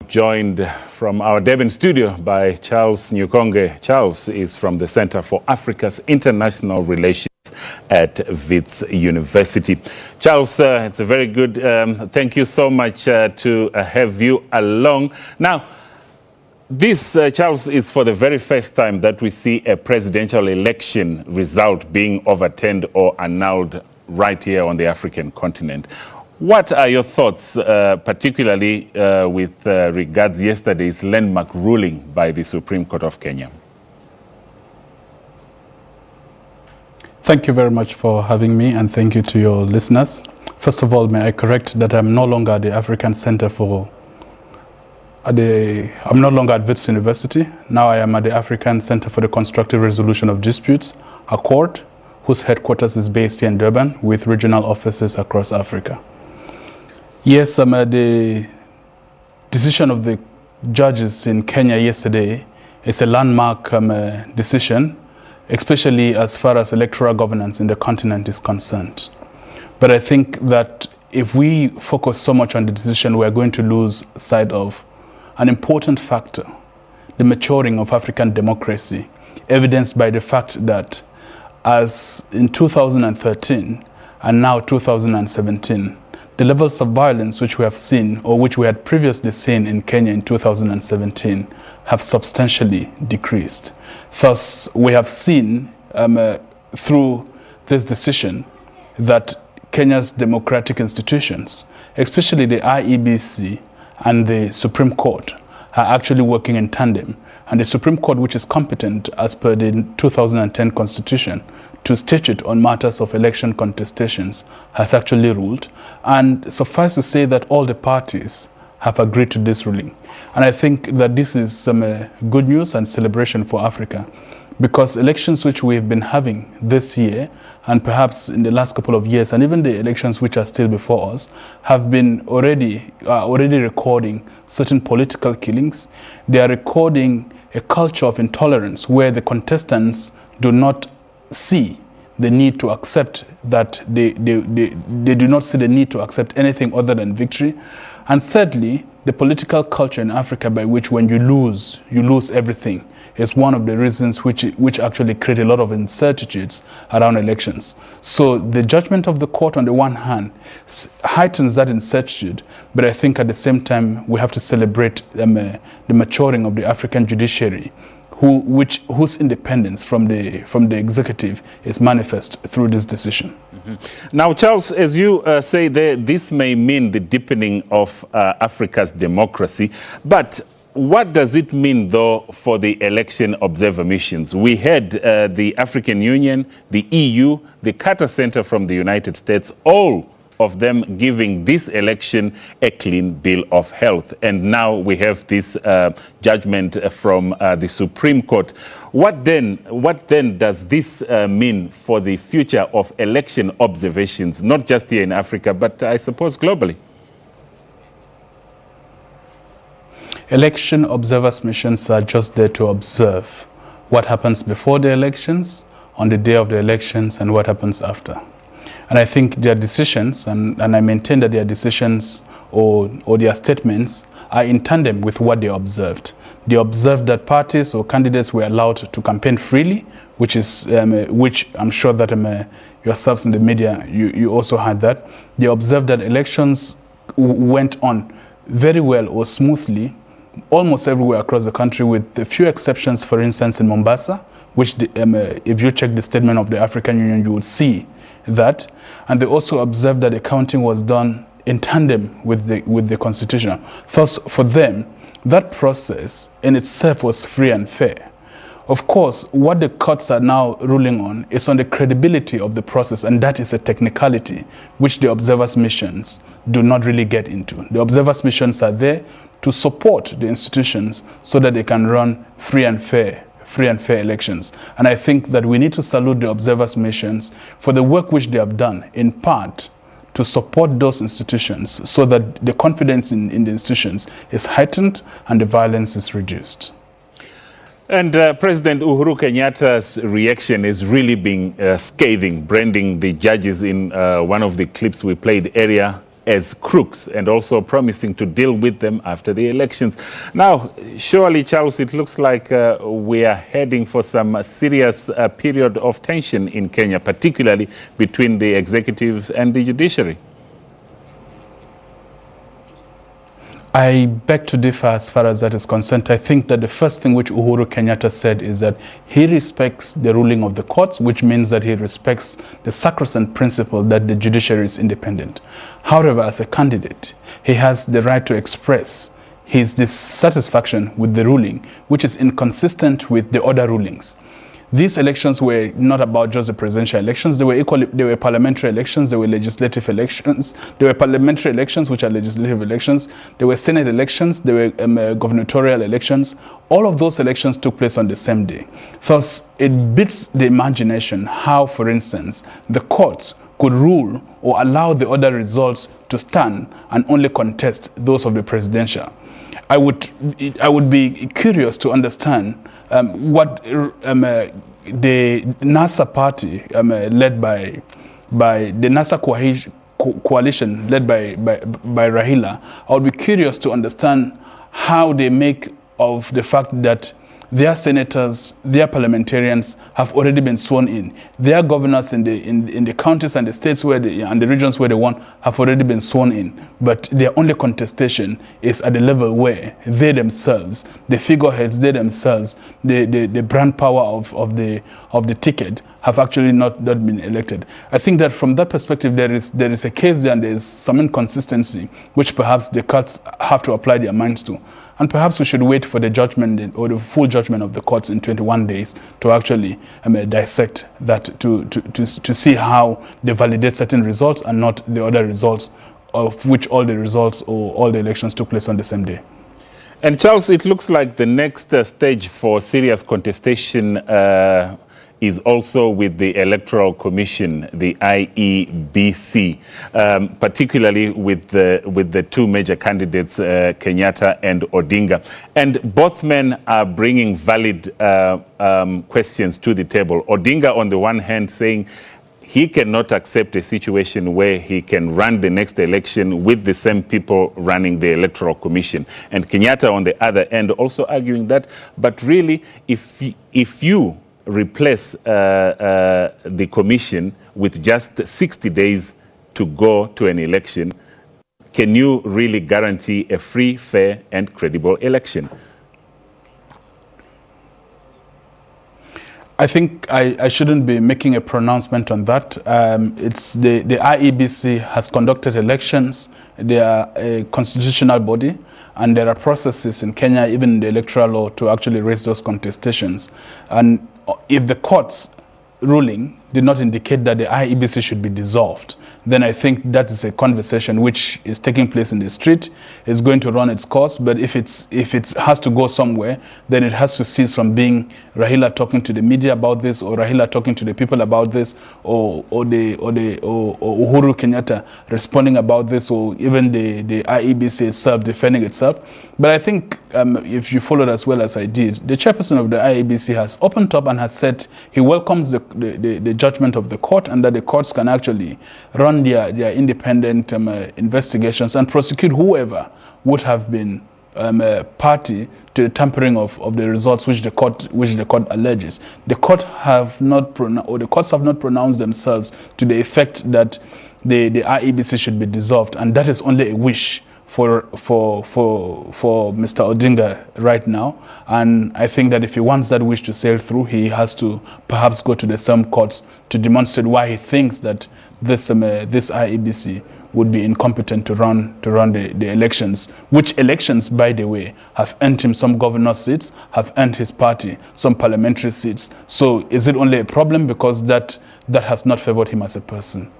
joined from our Durban studio by Charles Newkonge. Charles is from the Center for Africa's International Relations at Wits University. Charles, it's a very good, thank you so much to have you along. Now, this, Charles, is for the very first time that we see a presidential election result being overturned or annulled right here on the African continent. What are your thoughts, particularly with regards yesterday's landmark ruling by the Supreme Court of Kenya? Thank you very much for having me, and thank you to your listeners. First of all, may I correct that I'm no longer at the African Center for I'm no longer at Wits University. Now I am at the African Center for the Constructive Resolution of Disputes, ACCORD, whose headquarters is based here in Durban with regional offices across Africa. Yes, the decision of the judges in Kenya yesterday is a landmark decision, especially as far as electoral governance in the continent is concerned. But I think that if we focus so much on the decision, we're going to lose sight of an important factor, the maturing of African democracy, evidenced by the fact that as in 2013 and now 2017, the levels of violence which we have seen, or which we had previously seen in Kenya in 2017, have substantially decreased. Thus, we have seen through this decision that Kenya's democratic institutions, especially the IEBC and the Supreme Court, are actually working in tandem. And the Supreme Court, which is competent as per the 2010 Constitution to statute on matters of election contestations, has actually ruled. And suffice to say that all the parties have agreed to this ruling. And I think that this is some good news and celebration for Africa, because elections which we've been having this year, and perhaps in the last couple of years, and even the elections which are still before us, have been already recording certain political killings. They are recording a culture of intolerance where the contestants do not see the need to accept that they do not see the need to accept anything other than victory. And thirdly, the political culture in Africa by which when you lose everything is one of the reasons which actually create a lot of uncertainties around elections. So the judgment of the court on the one hand heightens that uncertainty, but I think at the same time we have to celebrate the maturing of the African judiciary, whose independence from the executive is manifest through this decision. Mm-hmm. Now, Charles, as you say there, this may mean the deepening of Africa's democracy, but what does it mean, though, for the election observer missions? We had the African Union, the EU, the Carter Center from the United States, all of them giving this election a clean bill of health. And now we have this judgment from the Supreme Court. What then does this mean for the future of election observations, not just here in Africa, but I suppose globally? Election observers missions are just there to observe what happens before the elections, on the day of the elections, and what happens after. And I think their decisions, and I maintain that their decisions or their statements are in tandem with what they observed. They observed that parties or candidates were allowed to campaign freely, which I'm sure that yourselves in the media, you also had that. They observed that elections went on very well or smoothly almost everywhere across the country, with a few exceptions, for instance, in Mombasa, which if you check the statement of the African Union, you would see that. And they also observed that the counting was done in tandem with the Constitution. Thus, for them, that process in itself was free and fair. Of course, what the courts are now ruling on is on the credibility of the process, and that is a technicality which the observers' missions do not really get into. The observers' missions are there to support the institutions so that they can run free and fair elections. And I think that we need to salute the observers' missions for the work which they have done, in part to support those institutions so that the confidence in the institutions is heightened and the violence is reduced. And President Uhuru Kenyatta's reaction is really being scathing, branding the judges in one of the clips we played earlier as crooks and also promising to deal with them after the elections. Now, surely, Charles, it looks like we are heading for some serious period of tension in Kenya, particularly between the executive and the judiciary. I beg to differ as far as that is concerned. I think that the first thing which Uhuru Kenyatta said is that he respects the ruling of the courts, which means that he respects the sacrosanct principle that the judiciary is independent. However, as a candidate, he has the right to express his dissatisfaction with the ruling, which is inconsistent with the other rulings. These elections were not about just the presidential elections. They were parliamentary elections. They were legislative elections. There were parliamentary elections, which are legislative elections. There were Senate elections. There were gubernatorial elections. All of those elections took place on the same day. Thus, it beats the imagination how, for instance, the courts could rule or allow the other results to stand and only contest those of the presidential. I would be curious to understand what the NASA party led by the NASA coalition led by Raila, I would be curious to understand how they make of the fact that their senators, their parliamentarians have already been sworn in. Their governors in the counties and the states and the regions where they won have already been sworn in. But their only contestation is at the level where they themselves, the figureheads, they themselves, the brand power of the ticket have actually not been elected. I think that from that perspective, there is a case there and there is some inconsistency which perhaps the courts have to apply their minds to. And perhaps we should wait for the judgment or the full judgment of the courts in 21 days to actually dissect that, to see how they validate certain results and not the other results, of which all the results or all the elections took place on the same day. And Charles, it looks like the next stage for serious contestation is also with the Electoral Commission, the IEBC, particularly with the two major candidates, Kenyatta and Odinga. And both men are bringing valid questions to the table. Odinga, on the one hand, saying he cannot accept a situation where he can run the next election with the same people running the Electoral Commission. And Kenyatta, on the other end, also arguing that, but really, if you replace the commission with just 60 days to go to an election, can you really guarantee a free, fair, and credible election? I think I shouldn't be making a pronouncement on that. It's the IEBC has conducted elections. They are a constitutional body, and there are processes in Kenya, even in the electoral law, to actually raise those contestations. And if the court's ruling did not indicate that the IEBC should be dissolved, then I think that is a conversation which is taking place in the street. It's going to run its course, but if it has to go somewhere, then it has to cease from being Raila talking to the media about this, or Raila talking to the people about this, or Uhuru Kenyatta responding about this, or even the IEBC itself defending itself. But I think if you followed as well as I did, the chairperson of the IEBC has opened up and has said he welcomes the judgment of the court, and that the courts can actually run their independent investigations and prosecute whoever would have been party to the tampering of the results which the court alleges. The court have not the courts have not pronounced themselves to the effect that the IEBC should be dissolved, and that is only a wish for Mr. Odinga right now. And I think that if he wants that wish to sail through, he has to perhaps go to the same courts to demonstrate why he thinks that this IEBC would be incompetent to run the elections, which elections, by the way, have earned him some governor seats, have earned his party some parliamentary seats. So is it only a problem because that has not favored him as a person?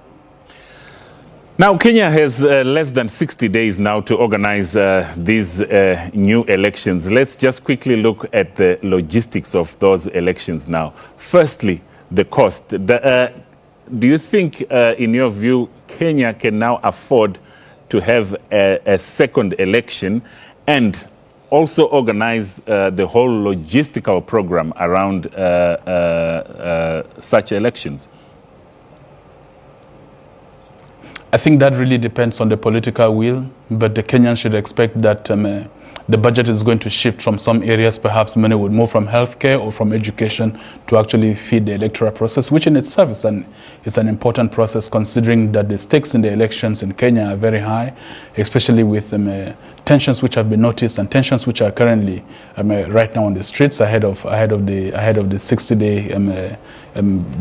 Now, Kenya has less than 60 days now to organize these new elections. Let's just quickly look at the logistics of those elections now. Firstly, the cost. Do you think, in your view, Kenya can now afford to have a second election and also organize the whole logistical program around such elections? I think that really depends on the political will, but the Kenyans should expect that the budget is going to shift from some areas. Perhaps money would move from healthcare or from education to actually feed the electoral process, which in itself is an important process, considering that the stakes in the elections in Kenya are very high, especially with tensions which have been noticed and tensions which are currently right now on the streets ahead of the 60-day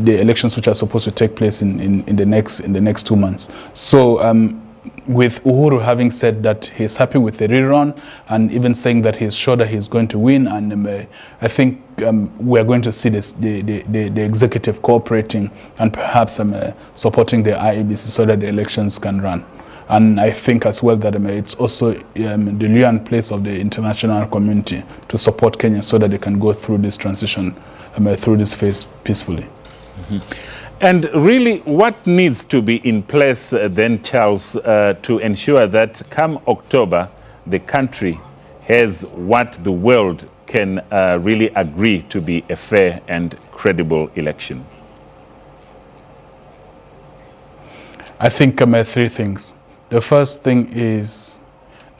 the elections which are supposed to take place in the next 2 months. So with Uhuru having said that he's happy with the rerun and even saying that he's sure that he's going to win, and I think we're going to see the executive cooperating and perhaps supporting the IEBC so that the elections can run. And I think as well that it's also the Luan place of the international community to support Kenya so that they can go through this transition, through this phase peacefully. Mm-hmm. And really, what needs to be in place then, Charles, to ensure that come October, the country has what the world can really agree to be a fair and credible election? I think 3 things. The first thing is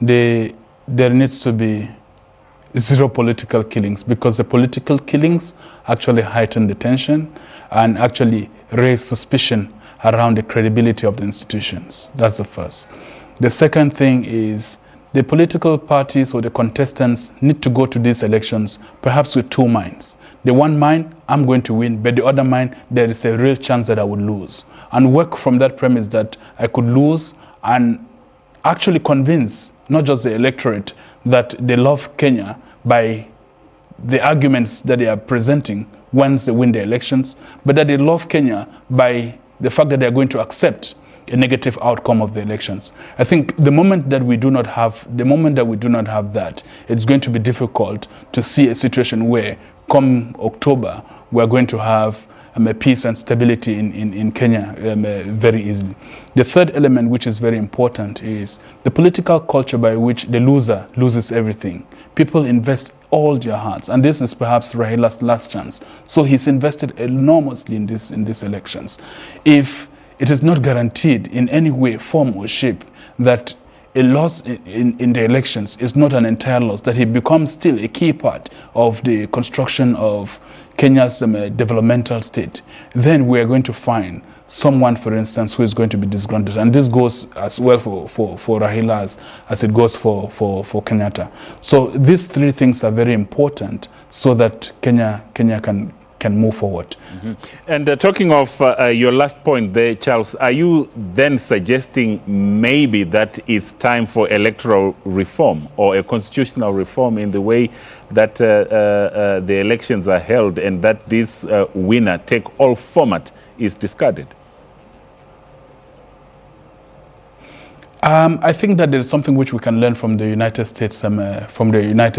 there needs to be zero political killings, because the political killings actually heighten the tension and actually raise suspicion around the credibility of the institutions. That's the first. The second thing is the political parties or the contestants need to go to these elections perhaps with 2 minds. The one mind, I'm going to win, but the other mind, there is a real chance that I would lose. And work from that premise that I could lose and actually convince not just the electorate that they love Kenya by the arguments that they are presenting once they win the elections, but that they love Kenya by the fact that they are going to accept a negative outcome of the elections. I think the moment that we do not have that, it's going to be difficult to see a situation where come October we're going to have peace and stability in Kenya very easily. The third element, which is very important, is the political culture by which the loser loses everything. People invest all their hearts, and this is perhaps Raila's last chance. So he's invested enormously in these elections. If it is not guaranteed in any way, form, or shape that a loss in the elections is not an entire loss, that he becomes still a key part of the construction of Kenya's developmental state, then we are going to find someone, for instance, who is going to be disgruntled. And this goes as well for Raila as it goes for Kenyatta. So these 3 things are very important so that Kenya can move forward. Mm-hmm. And talking of your last point there, Charles, are you then suggesting maybe that it's time for electoral reform or a constitutional reform in the way that the elections are held, and that this winner-take-all format is discarded? I think that there is something which we can learn from the United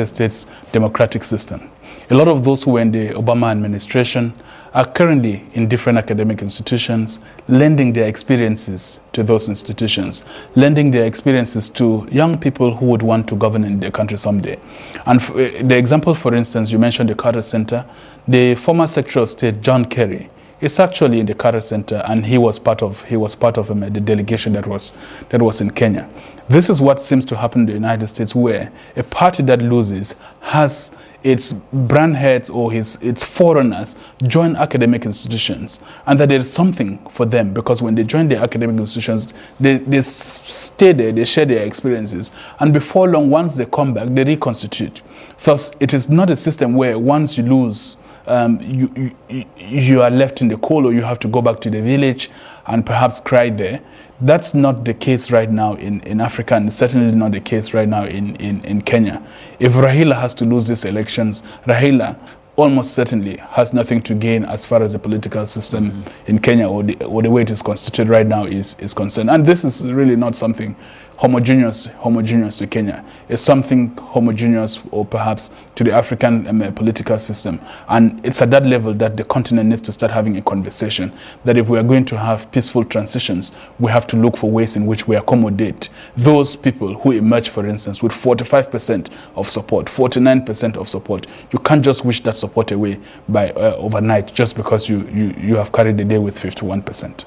States, democratic system. A lot of those who were in the Obama administration are currently in different academic institutions, lending their experiences to those institutions, lending their experiences to young people who would want to govern in their country someday. And the example, for instance, you mentioned the Carter Center. The former Secretary of State, John Kerry, is actually in the Carter Center, and he was part of the delegation that was in Kenya. This is what seems to happen in the United States, where a party that loses has its brand heads or its foreigners join academic institutions, and that there is something for them, because when they join the academic institutions, they stay there, they share their experiences, and before long, once they come back, they reconstitute. Thus, it is not a system where once you lose, you are left in the cold, or you have to go back to the village and perhaps cry there. That's not the case right now in Africa, and certainly not the case right now in Kenya. If Raila has to lose these elections, Raila almost certainly has nothing to gain as far as the political system in Kenya or the way it is constituted right now is concerned. And this is really not something homogeneous to Kenya. It's something homogeneous, or perhaps to the African political system. And it's at that level that the continent needs to start having a conversation, that if we are going to have peaceful transitions, we have to look for ways in which we accommodate those people who emerge, for instance, with 45% of support, 49% of support. You can't just wish that support away by overnight just because you have carried the day with 51%.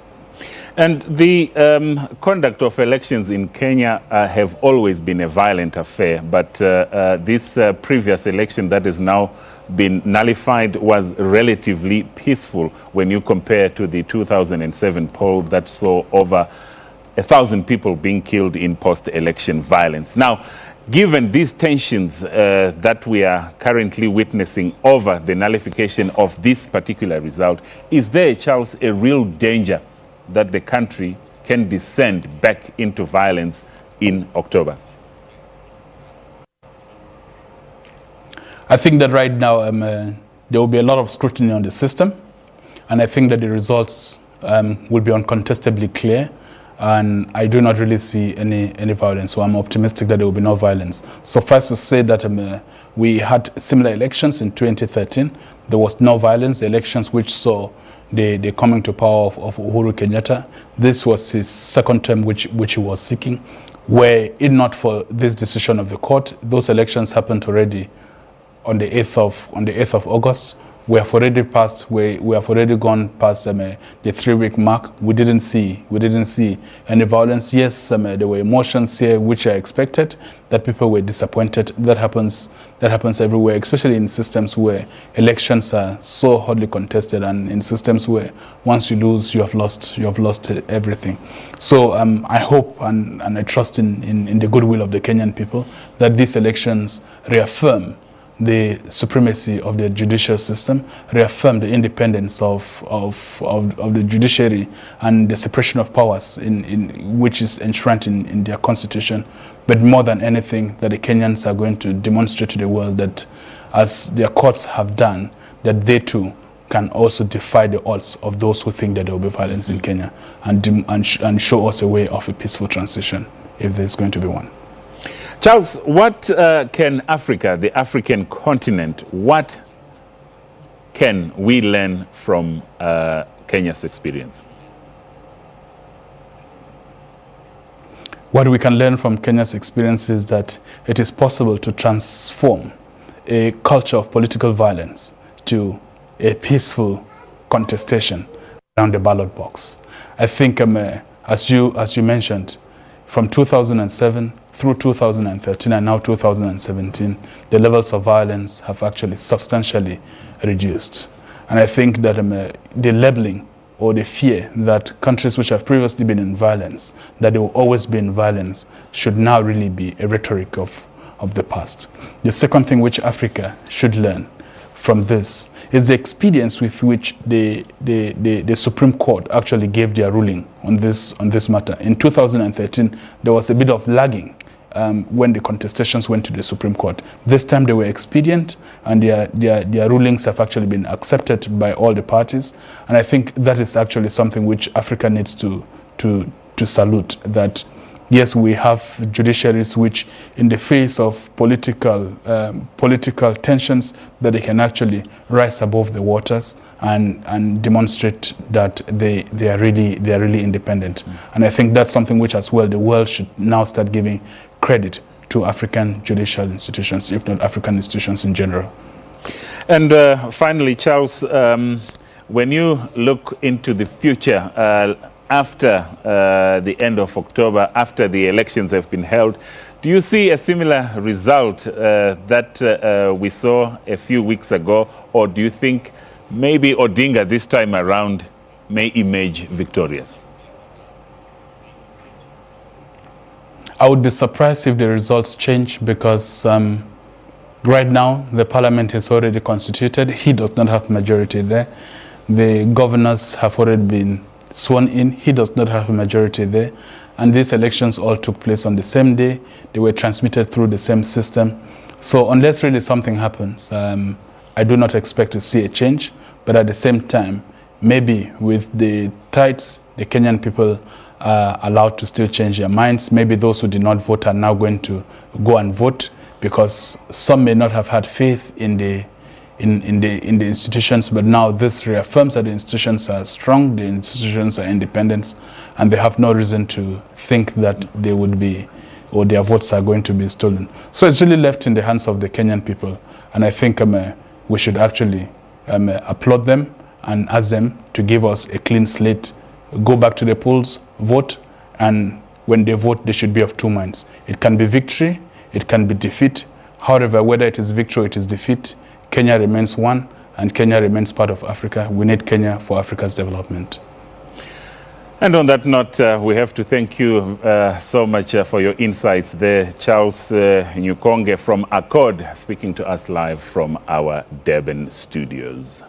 And the conduct of elections in Kenya have always been a violent affair, but this previous election that has now been nullified was relatively peaceful when you compare to the 2007 poll that saw over 1,000 people being killed in post-election violence. Now, given these tensions that we are currently witnessing over the nullification of this particular result, is there, Charles, a real danger that the country can descend back into violence in October? I think that right now there will be a lot of scrutiny on the system, and I think that the results will be uncontestably clear, and I do not really see any violence, so I'm optimistic that there will be no violence. Suffice to say that we had similar elections in 2013. There was no violence, elections which saw the coming to power of Uhuru Kenyatta. This was his second term which he was seeking. Were it not for this decision of the court, those elections happened already on the 8th of August. We have already gone past the 3-week mark. We didn't see any violence. Yes, there were emotions here which are expected, that people were disappointed. That happens everywhere, especially in systems where elections are so hotly contested, and in systems where once you lose, you have lost everything. So I hope and I trust in the goodwill of the Kenyan people that these elections reaffirm the supremacy of the judicial system, reaffirm the independence of the judiciary and the separation of powers which is enshrined in their constitution. But more than anything, that the Kenyans are going to demonstrate to the world that, as their courts have done, that they too can also defy the odds of those who think that there will be violence in Kenya, and show us a way of a peaceful transition, if there's going to be one. Charles, what can Africa, the African continent, what can we learn from Kenya's experience? What we can learn from Kenya's experience is that it is possible to transform a culture of political violence to a peaceful contestation around the ballot box. I think, as you mentioned, from 2007 through 2013 and now 2017, the levels of violence have actually substantially reduced. And I think that the labeling or the fear that countries which have previously been in violence, that they will always be in violence, should now really be a rhetoric of the past. The second thing which Africa should learn from this is the expedience with which the Supreme Court actually gave their ruling on this matter. In 2013, there was a bit of lagging when the contestations went to the Supreme Court. This time they were expedient, and their rulings have actually been accepted by all the parties. And I think that is actually something which Africa needs to salute, that yes, we have judiciaries which, in the face of political tensions, that they can actually rise above the waters and demonstrate that they are really independent. And I think that's something which, as well, the world should now start giving credit to African judicial institutions, if not African institutions in general. And finally, Charles, when you look into the future, after the end of October, after the elections have been held, do you see a similar result that we saw a few weeks ago, or do you think maybe Odinga this time around may emerge victorious? I would be surprised if the results change, because right now the parliament is already constituted. He does not have majority there. The governors have already been sworn in. He does not have a majority there. And these elections all took place on the same day. They were transmitted through the same system. So unless really something happens, I do not expect to see a change. But at the same time, maybe with the tides, the Kenyan people are allowed to still change their minds. Maybe those who did not vote are now going to go and vote, because some may not have had faith in the institutions, but now this reaffirms that the institutions are strong, the institutions are independent, and they have no reason to think that they would be, or their votes are going to be stolen. So it's really left in the hands of the Kenyan people, and I think we should actually applaud them and ask them to give us a clean slate go back to the polls, vote, and when they vote, they should be of two minds. It can be victory, it can be defeat. However, whether it is victory or it is defeat, Kenya remains one, and Kenya remains part of Africa. We need Kenya for Africa's development. And on that note, we have to thank you so much for your insights there. Charles Newkonge from Accord, speaking to us live from our Durban studios.